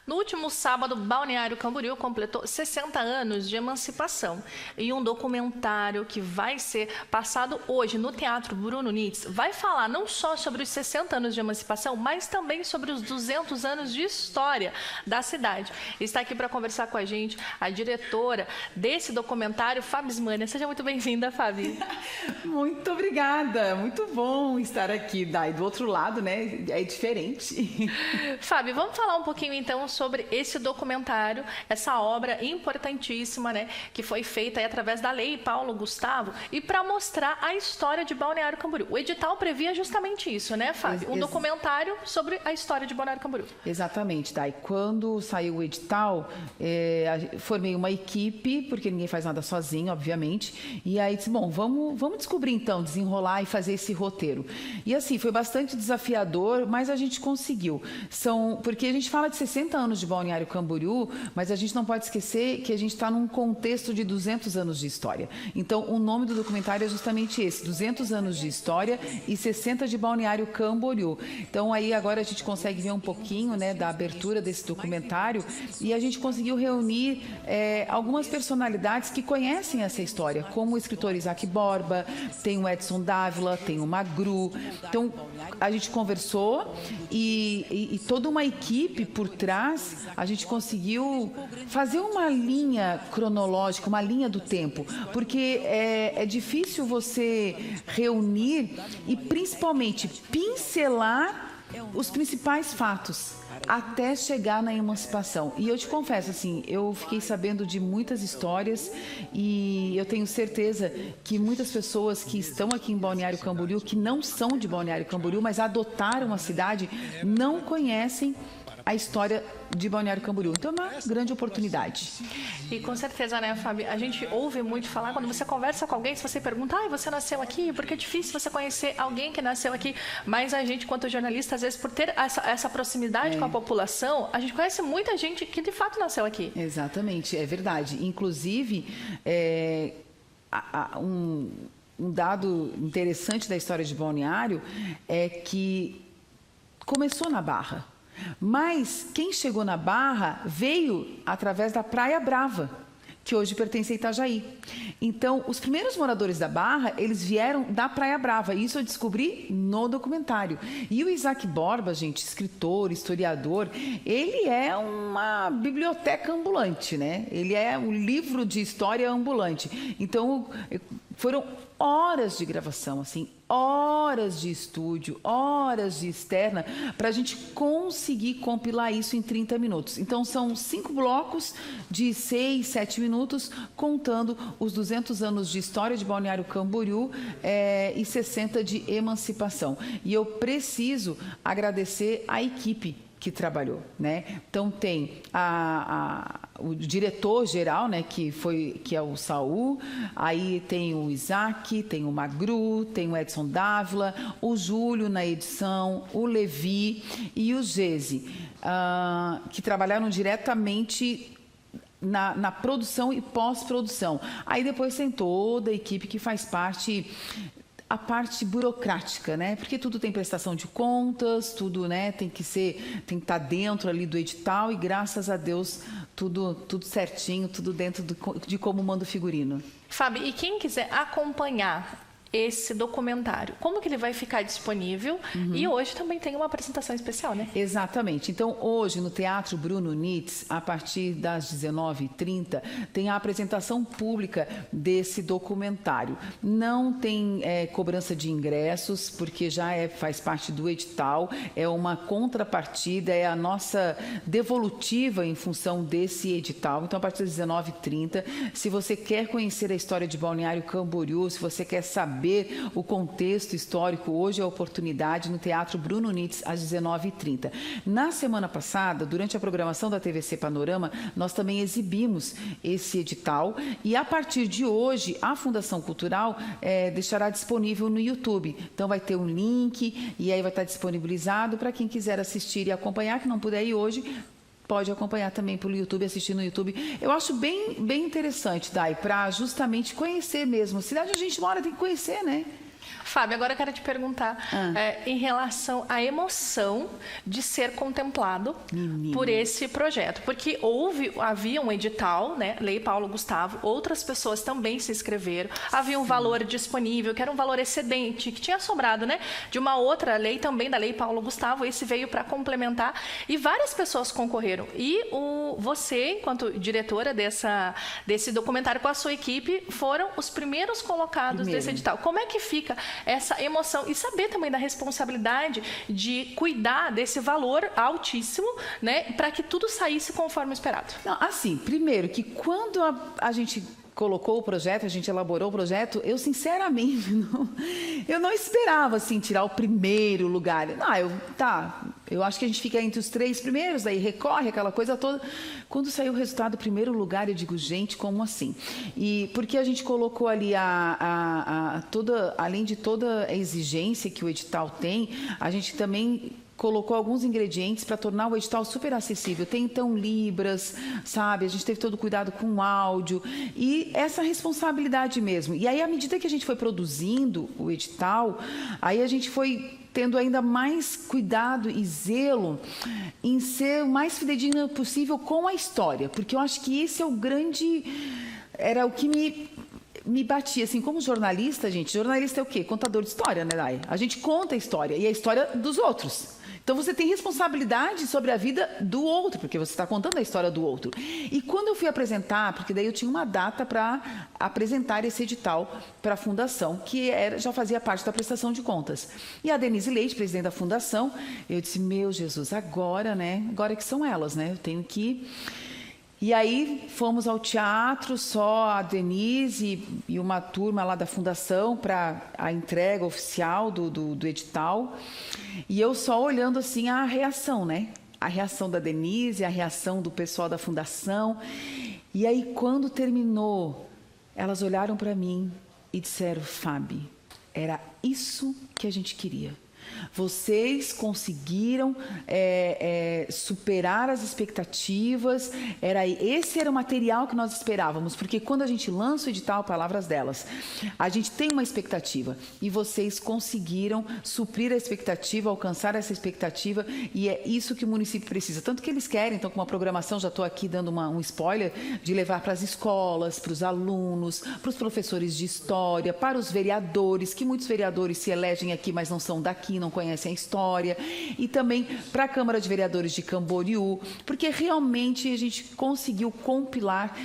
No último sábado, Balneário Camboriú completou 60 anos de emancipação. E um documentário que vai ser passado hoje no Teatro Bruno Nitz vai falar não só sobre os 60 anos de emancipação, mas também sobre os 200 anos de história da cidade. Está aqui para conversar com a gente a diretora desse documentário, Fabi Ismânia. Seja muito bem-vinda, Fabi. Muito obrigada, muito bom estar aqui. Daí do outro lado, né, é diferente. Fabi, vamos falar um pouquinho então sobre esse documentário, essa obra importantíssima, né, que foi feita aí através da Lei Paulo Gustavo e para mostrar a história de Balneário Camboriú. O edital previa justamente isso, né, Fabi? Um documentário sobre a história de Balneário Camboriú. Exatamente, Dai. Quando saiu o edital, formei uma equipe, porque ninguém faz nada sozinho, obviamente, e aí disse, bom, vamos descobrir então, desenrolar e fazer esse roteiro. E assim, foi bastante desafiador, mas a gente conseguiu. Porque a gente fala de 60 anos de Balneário Camboriú, mas a gente não pode esquecer que a gente está num contexto de 200 anos de história. Então, o nome do documentário é justamente esse, 200 anos de história e 60 de Balneário Camboriú. Então, aí agora a gente consegue ver um pouquinho, né, da abertura desse documentário e a gente conseguiu reunir algumas personalidades que conhecem essa história, como o escritor Isaac Borba, tem o Edson Dávila, tem o Magru. Então, a gente conversou e toda uma equipe por trás, a gente conseguiu fazer uma linha cronológica, uma linha do tempo, porque é difícil você reunir e principalmente pincelar os principais fatos até chegar na emancipação. E eu te confesso, assim, eu fiquei sabendo de muitas histórias e eu tenho certeza que muitas pessoas que estão aqui em Balneário Camboriú, que não são de Balneário Camboriú, mas adotaram a cidade, não conhecem a história de Balneário Camboriú. Então, é uma grande oportunidade. E com certeza, né, Fabi? A gente ouve muito falar, quando você conversa com alguém, se você pergunta, você nasceu aqui? Porque é difícil você conhecer alguém que nasceu aqui. Mas a gente, quanto jornalista, às vezes, por ter essa proximidade com a população, a gente conhece muita gente que, de fato, nasceu aqui. Exatamente, é verdade. Inclusive, um dado interessante da história de Balneário é que começou na Barra. Mas quem chegou na Barra veio através da Praia Brava, que hoje pertence a Itajaí. Então, os primeiros moradores da Barra, eles vieram da Praia Brava. Isso eu descobri no documentário. E o Isaac Borba, gente, escritor, historiador, ele é uma biblioteca ambulante, né? Ele é um livro de história ambulante. Então, foram horas de gravação, assim, horas de estúdio, horas de externa, para a gente conseguir compilar isso em 30 minutos. Então, são 5 blocos de 6, 7 minutos, contando os 200 anos de história de Balneário Camboriú e 60 de emancipação. E eu preciso agradecer a equipe que trabalhou, né? Então tem o diretor-geral, né, que é o Saul, aí tem o Isaac, tem o Magru, tem o Edson Dávila, o Júlio na edição, o Levi e o Gese, que trabalharam diretamente na produção e pós-produção. Aí depois tem toda a equipe que faz a parte burocrática, né? Porque tudo tem prestação de contas, tudo, né, tem que estar dentro ali do edital e graças a Deus tudo certinho, tudo dentro de como manda o figurino. Fabi, e quem quiser acompanhar esse documentário, como que ele vai ficar disponível? E hoje também tem uma apresentação especial, né? Exatamente. Então, hoje, no Teatro Bruno Nitz, a partir das 19h30, tem a apresentação pública desse documentário. Não tem cobrança de ingressos, porque já faz parte do edital, é uma contrapartida, é a nossa devolutiva em função desse edital. Então, a partir das 19h30, se você quer conhecer a história de Balneário Camboriú, se você quer saber o contexto histórico, hoje é a oportunidade no Teatro Bruno Nitz, às 19h30. Na semana passada, durante a programação da TVC Panorama, nós também exibimos esse edital e a partir de hoje, a Fundação Cultural deixará disponível no YouTube. Então vai ter um link e aí vai estar disponibilizado para quem quiser assistir e acompanhar, que não puder ir hoje, pode acompanhar também pelo YouTube, assistir no YouTube. Eu acho bem interessante, Dai, para justamente conhecer mesmo. A cidade onde a gente mora tem que conhecer, né? Fábio, agora eu quero te perguntar em relação à emoção de ser contemplado por esse projeto. Porque havia um edital, né, Lei Paulo Gustavo, outras pessoas também se inscreveram, havia um valor disponível, que era um valor excedente, que tinha sobrado, né, de uma outra lei também, da Lei Paulo Gustavo, esse veio para complementar, e várias pessoas concorreram. E você, enquanto diretora desse documentário com a sua equipe, foram os primeiros colocados desse edital. Como é que fica essa emoção e saber também da responsabilidade de cuidar desse valor altíssimo, né, para que tudo saísse conforme esperado? Não, assim, primeiro que quando a gente colocou o projeto, a gente elaborou o projeto, eu sinceramente eu não esperava assim tirar o primeiro lugar. Eu acho que a gente fica entre os 3 primeiros, daí recorre aquela coisa toda. Quando saiu o resultado do primeiro lugar, eu digo, gente, como assim? E porque a gente colocou ali além de toda a exigência que o edital tem, a gente também colocou alguns ingredientes para tornar o edital super acessível. Tem, então, libras, sabe? A gente teve todo cuidado com o áudio e essa responsabilidade mesmo. E aí, à medida que a gente foi produzindo o edital, aí a gente foi tendo ainda mais cuidado e zelo em ser o mais fidedigno possível com a história, porque eu acho que esse é o grande... Era o que me batia, assim, como jornalista, gente. Jornalista é o quê? Contador de história, né, Dai? A gente conta a história, e a história dos outros. Então, você tem responsabilidade sobre a vida do outro, porque você está contando a história do outro. E quando eu fui apresentar, porque daí eu tinha uma data para apresentar esse edital para a Fundação, que já fazia parte da prestação de contas. E a Denise Leite, presidente da Fundação, eu disse, meu Jesus, agora, né? Agora que são elas, né? Eu tenho que... E aí fomos ao teatro, só a Denise e uma turma lá da Fundação para a entrega oficial do edital. E eu só olhando assim a reação, né? A reação da Denise, a reação do pessoal da Fundação. E aí quando terminou, elas olharam para mim e disseram, Fábio, era isso que a gente queria. Vocês conseguiram superar as expectativas. Esse era o material que nós esperávamos, porque quando a gente lança o edital, palavras delas, a gente tem uma expectativa e vocês conseguiram suprir a expectativa, alcançar essa expectativa, e é isso que o município precisa. Tanto que eles querem, então, com uma programação, já estou aqui dando um spoiler, de levar para as escolas, para os alunos, para os professores de história, para os vereadores, que muitos vereadores se elegem aqui, mas não são daqui, não conhecem a história, e também para a Câmara de Vereadores de Camboriú, porque realmente a gente conseguiu compilar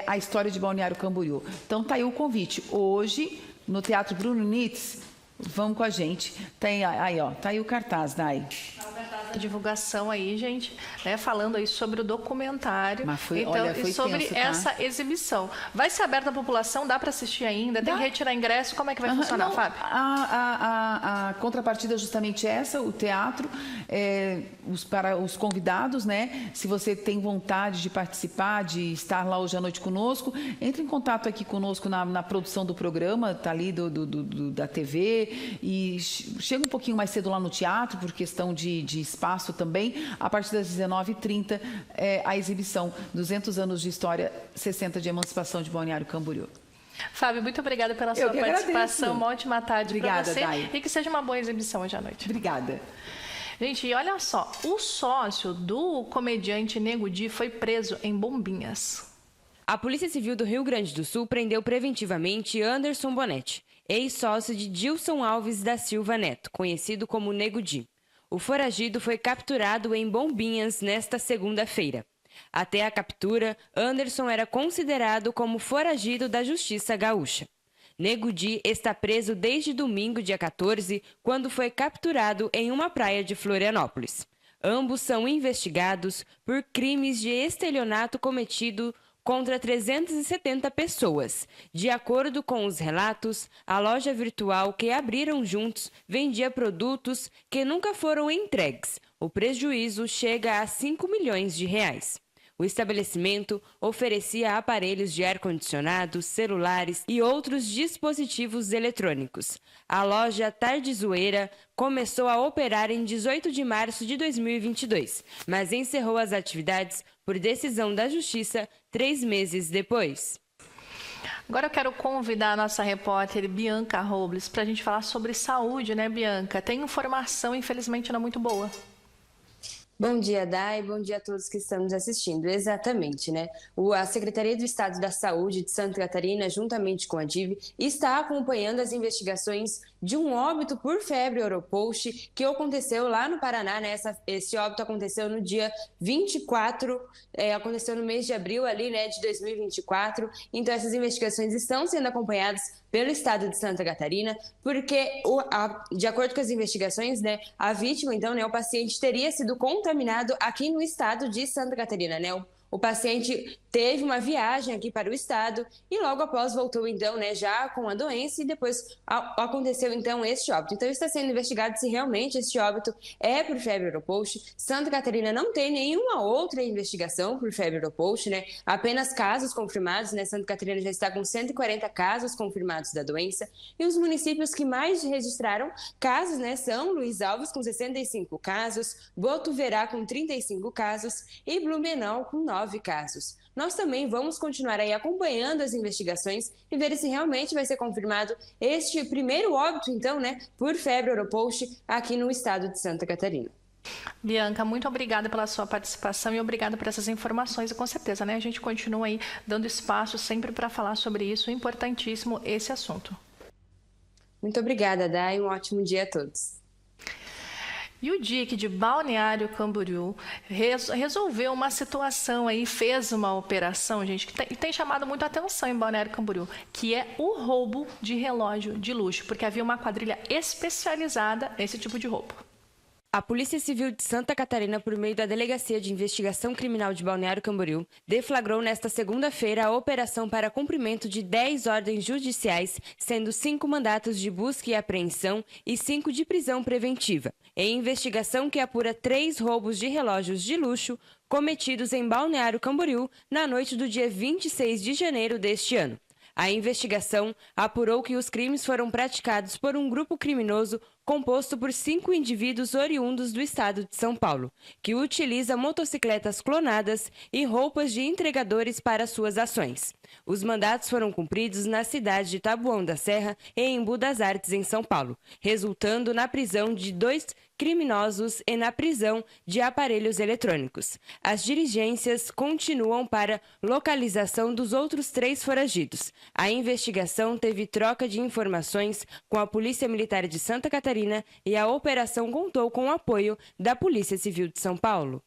a história de Balneário Camboriú. Então está aí o convite. Hoje, no Teatro Bruno Nitz, vão com a gente. Tem aí, ó, tá aí o cartaz, Dai. A divulgação aí, gente, né, falando aí sobre o documentário. Mas foi, então, olha, foi e sobre tenso, tá? essa exibição. Vai ser aberta à população? Dá para assistir ainda? Tem que retirar ingresso? Como é que vai funcionar, Fábio? A contrapartida é justamente essa, o teatro, para os convidados, né? Se você tem vontade de participar, de estar lá hoje à noite conosco, entre em contato aqui conosco na produção do programa, tá ali da TV, e chega um pouquinho mais cedo lá no teatro, por questão de espaço também. A partir das 19h30, a exibição 200 anos de história, 60 de emancipação de Balneário Camboriú. Fábio, muito obrigada pela sua participação. Agradeço. Uma ótima tarde para você. Dai. E que seja uma boa exibição hoje à noite. Obrigada. Gente, e olha só, o sócio do comediante Nego Di foi preso em Bombinhas. A Polícia Civil do Rio Grande do Sul prendeu preventivamente Anderson Bonetti, ex-sócio de Dilson Alves da Silva Neto, conhecido como Nego Di. O foragido foi capturado em Bombinhas nesta segunda-feira. Até a captura, Anderson era considerado como foragido da Justiça Gaúcha. Nego Di está preso desde domingo, dia 14, quando foi capturado em uma praia de Florianópolis. Ambos são investigados por crimes de estelionato cometido contra 370 pessoas. De acordo com os relatos, a loja virtual que abriram juntos vendia produtos que nunca foram entregues. O prejuízo chega a 5 milhões de reais. O estabelecimento oferecia aparelhos de ar-condicionado, celulares e outros dispositivos eletrônicos. A loja Tardezoeira começou a operar em 18 de março de 2022, mas encerrou as atividades por decisão da Justiça 3 meses depois. Agora eu quero convidar a nossa repórter Bianca Robles para a gente falar sobre saúde, né, Bianca? Tem informação, infelizmente, não muito boa. Bom dia, Dai, bom dia a todos que estão nos assistindo. Exatamente, né? A Secretaria do Estado da Saúde de Santa Catarina, juntamente com a DIV, está acompanhando as investigações de um óbito por febre Oropost que aconteceu lá no Paraná, né? Esse óbito aconteceu no dia 24, aconteceu no mês de abril ali, né, de 2024. Então, essas investigações estão sendo acompanhadas pelo Estado de Santa Catarina, porque, de acordo com as investigações, né, a vítima, então, né, o paciente teria sido contaminado aqui no estado de Santa Catarina, né? O paciente teve uma viagem aqui para o estado e logo após voltou, então, né, já com a doença e depois aconteceu, então, este óbito. Então, está sendo investigado se realmente este óbito é por febre Oropost. Santa Catarina não tem nenhuma outra investigação por febre Oropost, né? Apenas casos confirmados, né? Santa Catarina já está com 140 casos confirmados da doença. E os municípios que mais registraram casos, né, são Luiz Alves, com 65 casos, Botuverá, com 35 casos e Blumenau, com 9 casos. Nós também vamos continuar aí acompanhando as investigações e ver se realmente vai ser confirmado este primeiro óbito, então, né, por febre Oropost aqui no estado de Santa Catarina. Bianca, muito obrigada pela sua participação e obrigada por essas informações. E com certeza, né, a gente continua aí dando espaço sempre para falar sobre isso, importantíssimo esse assunto. Muito obrigada, Dai, um ótimo dia a todos. E o DIC de Balneário Camboriú resolveu uma situação aí, fez uma operação, gente, que tem chamado muito a atenção em Balneário Camboriú, que é o roubo de relógio de luxo, porque havia uma quadrilha especializada nesse tipo de roubo. A Polícia Civil de Santa Catarina, por meio da Delegacia de Investigação Criminal de Balneário Camboriú, deflagrou nesta segunda-feira a operação para cumprimento de 10 ordens judiciais, sendo 5 mandatos de busca e apreensão e 5 de prisão preventiva, em investigação que apura 3 roubos de relógios de luxo cometidos em Balneário Camboriú na noite do dia 26 de janeiro deste ano. A investigação apurou que os crimes foram praticados por um grupo criminoso composto por 5 indivíduos oriundos do estado de São Paulo, que utiliza motocicletas clonadas e roupas de entregadores para suas ações. Os mandatos foram cumpridos na cidade de Taboão da Serra e em Embu das Artes, em São Paulo, resultando na prisão de 2 criminosos e na prisão de aparelhos eletrônicos. As diligências continuam para localização dos outros 3 foragidos. A investigação teve troca de informações com a Polícia Militar de Santa Catarina e a operação contou com o apoio da Polícia Civil de São Paulo.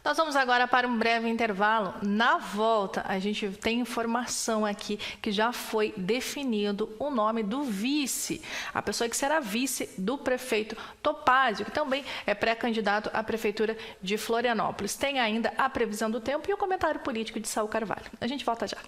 Nós vamos agora para um breve intervalo. Na volta, a gente tem informação aqui que já foi definido o nome do vice, a pessoa que será vice do prefeito Topázio, que também é pré-candidato à prefeitura de Florianópolis. Tem ainda a previsão do tempo e o comentário político de Saul Carvalho. A gente volta já.